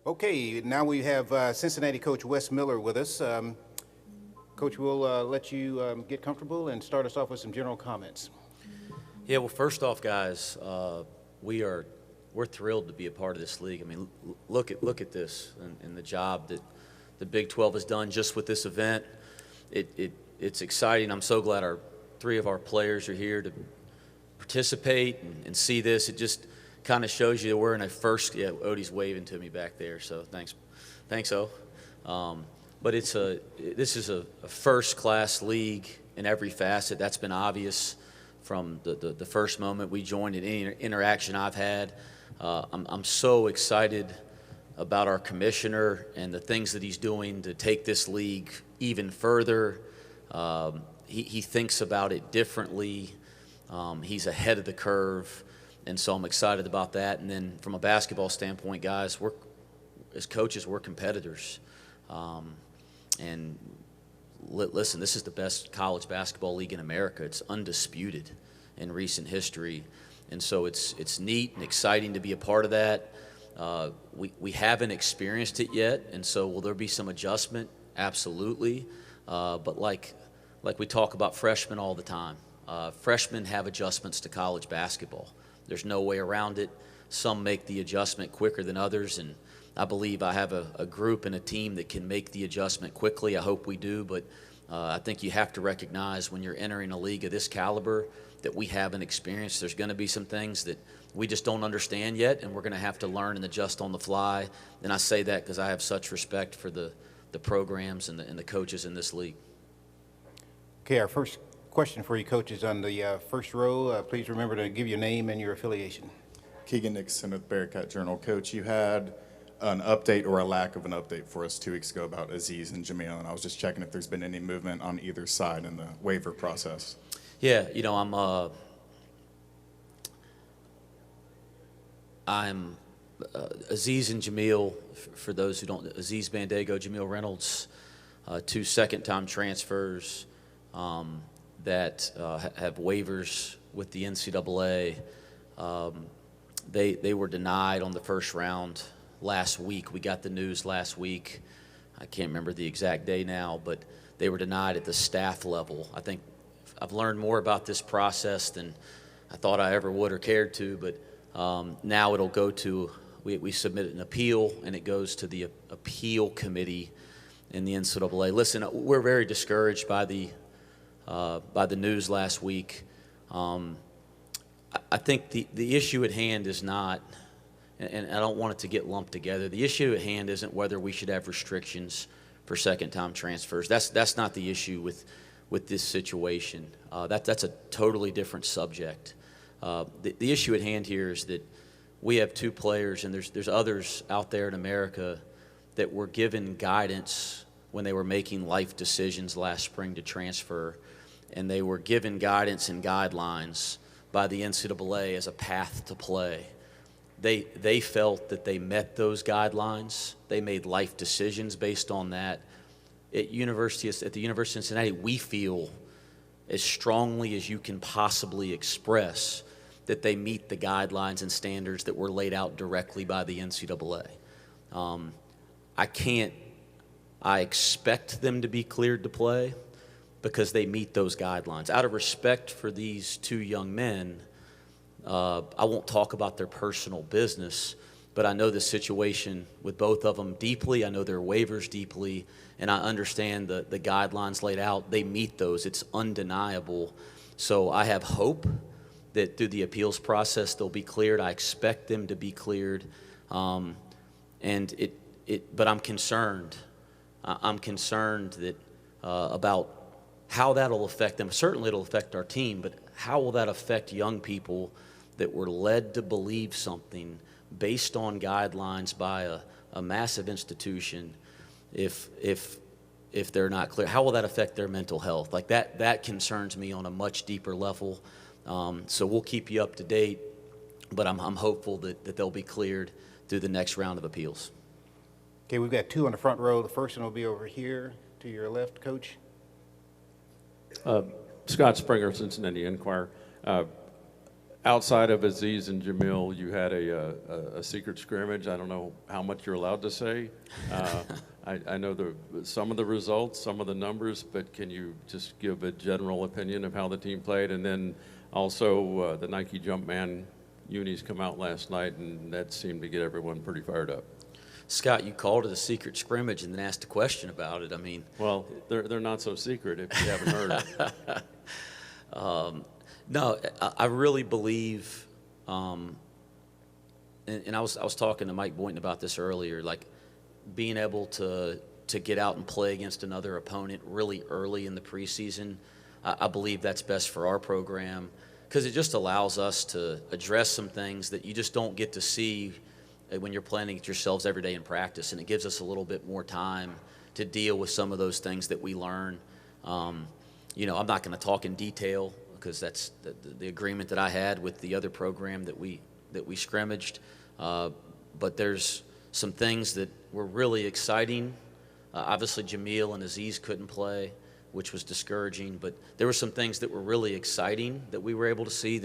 Okay, now we have Cincinnati coach Wes Miller with us. Coach, we'll let you get comfortable and start us off with some general comments. Yeah, well, first off, guys, we're thrilled to be a part of this league. I mean, look at this and the job that the Big 12 has done just with this event. It's exciting. I'm so glad three of our players are here to participate and see this. It just kind of shows you that we're in a first. Yeah, Odie's waving to me back there, so thanks, O. But this is a first-class league in every facet. That's been obvious from the first moment we joined in any interaction I've had. I'm so excited about our commissioner and the things that he's doing to take this league even further. He thinks about it differently. He's ahead of the curve, and so I'm excited about that. And then from a basketball standpoint, guys, as coaches, we're competitors. And listen, this is the best college basketball league in America. It's undisputed in recent history. And so it's neat and exciting to be a part of that. We haven't experienced it yet, and so will there be some adjustment? Absolutely. But like we talk about freshmen all the time, freshmen have adjustments to college basketball. There's no way around it. Some make the adjustment quicker than others, and I believe I have a group and a team that can make the adjustment quickly. I hope we do, but I think you have to recognize when you're entering a league of this caliber that we haven't experienced. There's going to be some things that we just don't understand yet, and we're going to have to learn and adjust on the fly. And I say that because I have such respect for the programs and the coaches in this league. Okay, our first question for you, coaches, on the first row. Please remember to give your name and your affiliation. Keegan Nixon with Bearcat Journal. Coach, you had an update or a lack of an update for us 2 weeks ago about Aziz and Jamil, and I was just checking if there's been any movement on either side in the waiver process. Yeah, I'm Aziz and Jamil, for those who don't, Aziz Bandego, Jamil Reynolds, 2 second-time transfers that have waivers with the NCAA. They were denied on the first round last week. We got the news last week. I can't remember the exact day now, but they were denied at the staff level. I think I've learned more about this process than I thought I ever would or cared to, but now it'll go to, we submit an appeal, and it goes to the appeal committee in the NCAA. Listen, we're very discouraged by the news last week. I think the issue at hand is not, and I don't want it to get lumped together, the issue at hand isn't whether we should have restrictions for second-time transfers. That's not the issue with this situation. That's a totally different subject. The issue at hand here is that we have 2 players, and there's others out there in America that were given guidance when they were making life decisions last spring to transfer, and they were given guidance and guidelines by the NCAA as a path to play. They felt that they met those guidelines. They made life decisions based on that. At the University of Cincinnati, we feel as strongly as you can possibly express that they meet the guidelines and standards that were laid out directly by the NCAA. I expect them to be cleared to play because they meet those guidelines. Out of respect for these 2 young men, I won't talk about their personal business, but I know the situation with both of them deeply. I know their waivers deeply, and I understand the guidelines laid out. They meet those. It's undeniable. So I have hope that through the appeals process they'll be cleared. I expect them to be cleared, but I'm concerned. I'm concerned that about how that'll affect them. Certainly it'll affect our team, but how will that affect young people that were led to believe something based on guidelines by a massive institution if they're not clear? How will that affect their mental health? Like that concerns me on a much deeper level. So we'll keep you up to date, but I'm hopeful that they'll be cleared through the next round of appeals. Okay, we've got 2 on the front row. The first one will be over here to your left, Coach. Scott Springer, Cincinnati Enquirer. Outside of Aziz and Jamil, you had a secret scrimmage. I don't know how much you're allowed to say. I know some of the results, some of the numbers, but can you just give a general opinion of how the team played? And then also the Nike Jumpman unis come out last night, and that seemed to get everyone pretty fired up. Scott, you called it a secret scrimmage and then asked a question about it. I mean, Well, they're not so secret if you haven't heard it. no, I really believe, and I was talking to Mike Boynton about this earlier, like being able to get out and play against another opponent really early in the preseason, I believe that's best for our program because it just allows us to address some things that you just don't get to see when you're planning it yourselves every day in practice, and it gives us a little bit more time to deal with some of those things that we learn. I'm not going to talk in detail because that's the agreement that I had with the other program that we scrimmaged. But there's some things that were really exciting. Obviously, Jamil and Aziz couldn't play, which was discouraging. But there were some things that were really exciting that we were able to see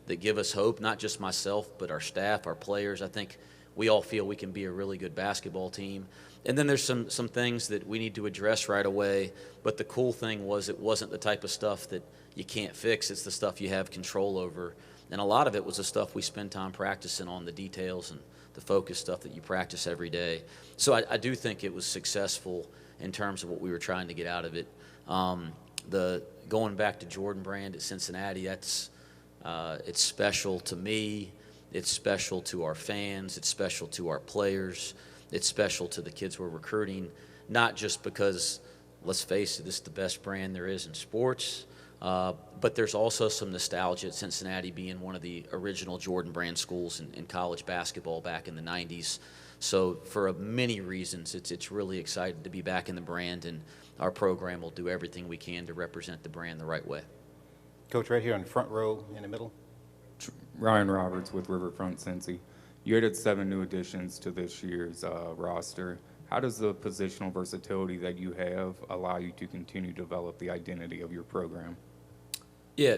that give us hope, not just myself, but our staff, our players. I think we all feel we can be a really good basketball team. And then there's some things that we need to address right away. But the cool thing was it wasn't the type of stuff that you can't fix. It's the stuff you have control over. And a lot of it was the stuff we spend time practicing on, the details and the focus stuff that you practice every day. So I do think it was successful in terms of what we were trying to get out of it. The going back to Jordan Brand at Cincinnati, it's special to me. It's special to our fans. It's special to our players. It's special to the kids we're recruiting, not just because, let's face it, this is the best brand there is in sports, but there's also some nostalgia at Cincinnati being one of the original Jordan Brand schools in college basketball back in the 90s. So for many reasons, it's really exciting to be back in the brand, and our program will do everything we can to represent the brand the right way. Coach, right here on the front row in the middle. Ryan Roberts with Riverfront Cincy. You added 7 new additions to this year's roster. How does the positional versatility that you have allow you to continue to develop the identity of your program? Yeah,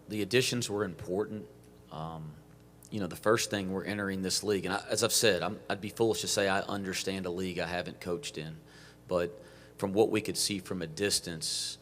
the additions were important. The first thing we're entering this league, and as I've said, I'd be foolish to say I understand a league I haven't coached in, but from what we could see from a distance,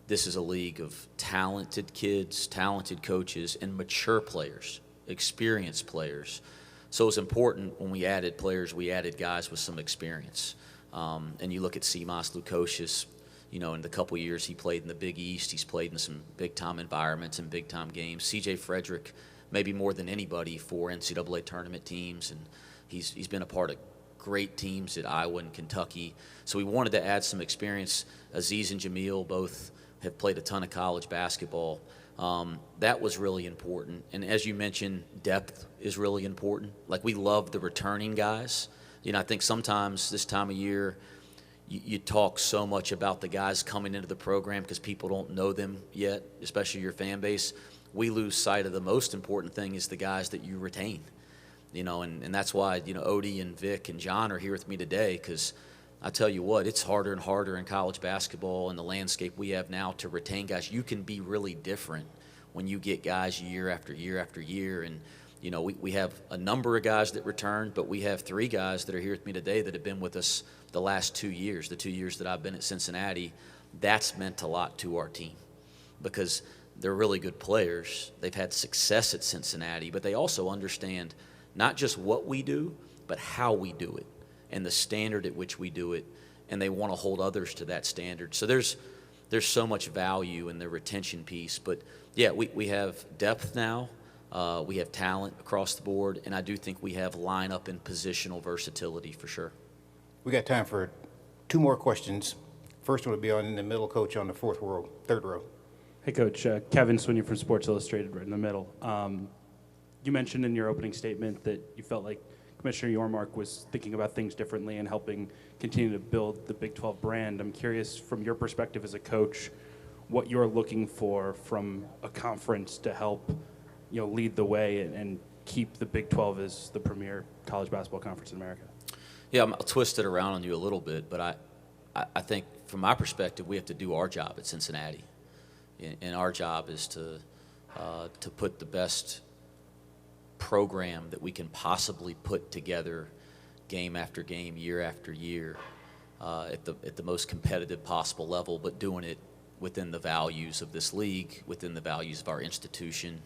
this is a league of talented kids, talented coaches, and mature players, experienced players. So it was important when we added players, we added guys with some experience. And you look at Simas Lukosius, in the couple years he played in the Big East, he's played in some big-time environments and big-time games. C.J. Frederick, maybe more than anybody for NCAA tournament teams, and he's been a part of great teams at Iowa and Kentucky. So we wanted to add some experience. Aziz and Jamil both have played a ton of college basketball. That was really important. And as you mentioned, depth is really important. Like, we love the returning guys. I think sometimes this time of year, you talk so much about the guys coming into the program because people don't know them yet, especially your fan base. We lose sight of the most important thing is the guys that you retain. And that's why, Odie and Vic and John are here with me today, because I tell you what, it's harder and harder in college basketball and the landscape we have now to retain guys. You can be really different when you get guys year after year after year. And, we have a number of guys that return, but we have 3 guys that are here with me today that have been with us the last 2 years, the 2 years that I've been at Cincinnati. That's meant a lot to our team because they're really good players. They've had success at Cincinnati, but they also understand not just what we do, but how we do it and the standard at which we do it, and they want to hold others to that standard. So there's so much value in the retention piece. But, yeah, we have depth now. We have talent across the board, and I do think we have lineup and positional versatility for sure. We got time for 2 more questions. First one will be on in the middle, Coach, on the third row. Hey, Coach. Kevin Sweeney from Sports Illustrated, right in the middle. You mentioned in your opening statement that you felt like Commissioner Yormark was thinking about things differently and helping continue to build the Big 12 brand. I'm curious, from your perspective as a coach, what you're looking for from a conference to help, lead the way and keep the Big 12 as the premier college basketball conference in America. Yeah, I'll twist it around on you a little bit, but I think from my perspective, we have to do our job at Cincinnati. And our job is to to put the best program that we can possibly put together game after game, year after year, at the most competitive possible level, but doing it within the values of this league, within the values of our institution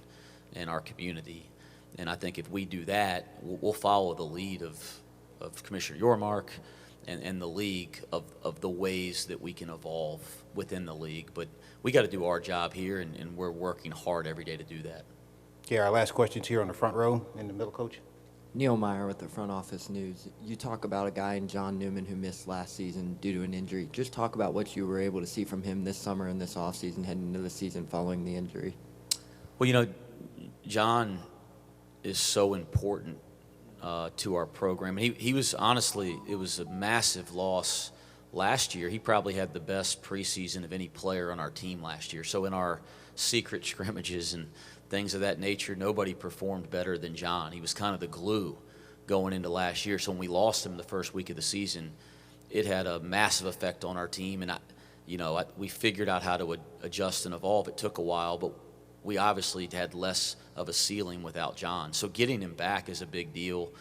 and our community. And I think if we do that, we'll follow the lead of Commissioner Yormark and the league of the ways that we can evolve within the league. But we got to do our job here, and we're working hard every day to do that. Okay, our last question's here on the front row in the middle, Coach. Neil Meyer with the Front Office News. You talk about a guy in John Newman who missed last season due to an injury. Just talk about what you were able to see from him this summer and this offseason heading into the season following the injury. Well, you know, John is so important to our program. He was, honestly, it was a massive loss last year. He probably had the best preseason of any player on our team last year. So in our secret scrimmages and things of that nature, nobody performed better than John. He was kind of the glue going into last year. So when we lost him the first week of the season, it had a massive effect on our team. And, we figured out how to adjust and evolve. It took a while, but we obviously had less of a ceiling without John. So getting him back is a big deal.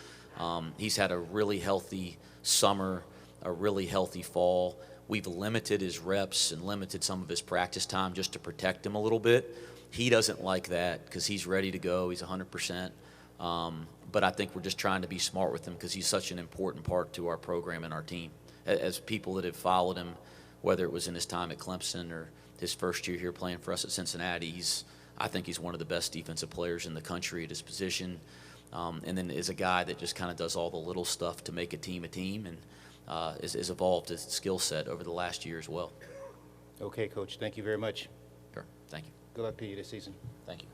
He's had a really healthy summer, a really healthy fall. We've limited his reps and limited some of his practice time just to protect him a little bit. He doesn't like that because he's ready to go. He's 100%. But I think we're just trying to be smart with him because he's such an important part to our program and our team. As people that have followed him, whether it was in his time at Clemson or his first year here playing for us at Cincinnati, I think he's one of the best defensive players in the country at his position. And then is a guy that just kind of does all the little stuff to make a team and has evolved his skill set over the last year as well. Okay, Coach, thank you very much. Sure. Thank you. Good luck to you this season. Thank you.